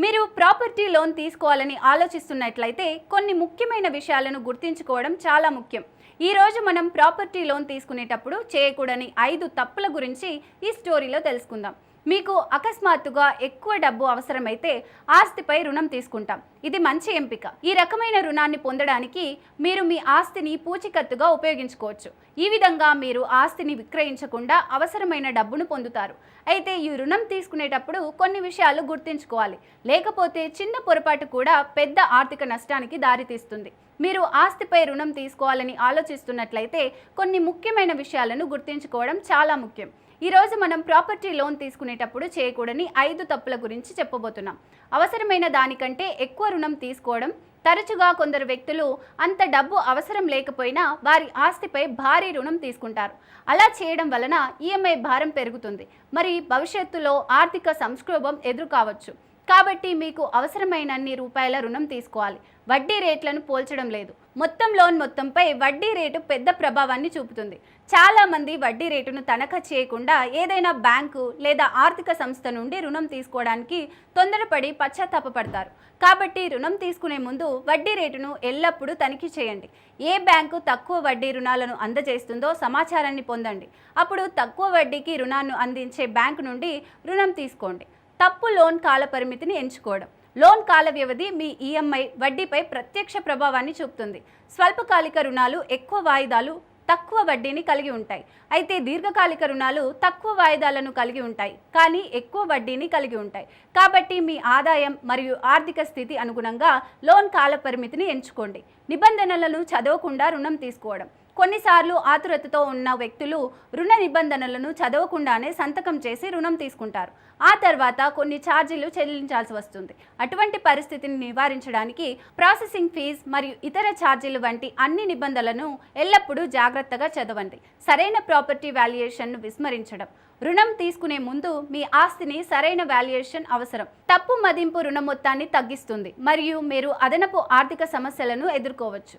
మీరు property loan తీసుకోవాలని ఆలోచిస్తున్నట్లయితే కొన్ని ముఖ్యమైన విషయాలను గుర్తుంచుకోవడం చాలా ముఖ్యం. ఈ రోజు మనం ప్రాపర్టీ లోన్ తీసుకునేటప్పుడు చేయకూడని 5 తప్పుల గురించి ఈ స్టోరీలో తెలుసుకుందాం. మీకు అకస్మాత్తుగా ఎక్కువ డబ్బు అవసరమైతే ఆస్తిపై రుణం తీసుకుంటాం. ఇది మంచి ఎంపిక. ఈ రకమైన రుణాన్ని పొందడానికి మీరు మీ ఆస్తిని పూచీకత్తుగా ఉపయోగించుకోవచ్చు. ఈ విధంగా మీరు ఆస్తిని విక్రయించకుండా అవసరమైన డబ్బును పొందుతారు. అయితే ఈ రుణం తీసుకునేటప్పుడు కొన్ని విషయాలు గుర్తుంచుకోవాలి. లేకపోతే చిన్న పొరపాటు కూడా పెద్ద ఆర్థిక నష్టానికి దారితీస్తుంది. మీరు ఆస్తిపై రుణం తీసుకోవాలని ఆలోచిస్తున్నట్లయితే కొన్ని ముఖ్యమైన విషయాలను గుర్తుంచుకోవడం చాలా ముఖ్యం. ఈరోజు మనం ప్రాపర్టీ లోన్ తీసుకునేటప్పుడు చేయకూడని 5 తప్పుల గురించి చెప్పబోతున్నాం. అవసరమైన దానికంటే ఎక్కువ రుణం తీసుకోవడం. తరచుగా కొందరు వ్యక్తులు అంత డబ్బు అవసరం లేకపోయినా వారి ఆస్తిపై భారీ రుణం తీసుకుంటారు. అలా చేయడం వలన ఈఎంఐ భారం పెరుగుతుంది. మరి భవిష్యత్తులో ఆర్థిక సంక్షోభం ఎదురు కావచ్చు. కాబట్టి మీకు అవసరమైనన్ని రూపాయల రుణం తీసుకోవాలి. వడ్డీ రేట్లను పోల్చడం లేదు. మొత్తం లోన్ మొత్తంపై వడ్డీ రేటు పెద్ద ప్రభావాన్ని చూపుతుంది. చాలామంది వడ్డీ రేటును తనఖా చేయకుండా ఏదైనా బ్యాంకు లేదా ఆర్థిక సంస్థ నుండి రుణం తీసుకోవడానికి తొందరపడి పశ్చాత్తాపపడతారు. కాబట్టి రుణం తీసుకునే ముందు వడ్డీ రేటును ఎల్లప్పుడూ తనిఖీ చేయండి. ఏ బ్యాంకు తక్కువ వడ్డీ రుణాలను అందజేస్తుందో సమాచారాన్ని పొందండి. అప్పుడు తక్కువ వడ్డీకి రుణాన్ని అందించే బ్యాంకు నుండి రుణం తీసుకోండి. తప్పు లోన్ కాల పరిమితిని ఎంచుకోవడం. లోన్ కాల వ్యవధి మీ ఈఎంఐ వడ్డీపై ప్రత్యక్ష ప్రభావాన్ని చూపుతుంది. స్వల్పకాలిక రుణాలు ఎక్కువ వాయిదాలు తక్కువ వడ్డీని కలిగి ఉంటాయి. అయితే దీర్ఘకాలిక రుణాలు తక్కువ వాయిదాలను కలిగి ఉంటాయి కానీ ఎక్కువ వడ్డీని కలిగి ఉంటాయి. కాబట్టి మీ ఆదాయం మరియు ఆర్థిక స్థితి అనుగుణంగా లోన్ కాల పరిమితిని ఎంచుకోండి. నిబంధనలను చదవకుండా రుణం తీసుకోవడం. కొన్నిసార్లు ఆతురతతో ఉన్న వ్యక్తులు రుణ నిబంధనలను చదవకుండానే సంతకం చేసి రుణం తీసుకుంటారు. ఆ తర్వాత కొన్ని ఛార్జీలు చెల్లించాల్సి వస్తుంది. అటువంటి పరిస్థితిని నివారించడానికి ప్రాసెసింగ్ ఫీజు మరియు ఇతర ఛార్జీలు వంటి అన్ని నిబంధనలను ఎల్లప్పుడూ జాగ్రత్తగా చదవండి. సరైన ప్రాపర్టీ వాల్యుయేషన్ను విస్మరించడం. రుణం తీసుకునే ముందు మీ ఆస్తిని సరైన వాల్యుయేషన్ అవసరం. తప్పు మదింపు రుణ మొత్తాన్ని తగ్గిస్తుంది మరియు మీరు అదనపు ఆర్థిక సమస్యలను ఎదుర్కోవచ్చు.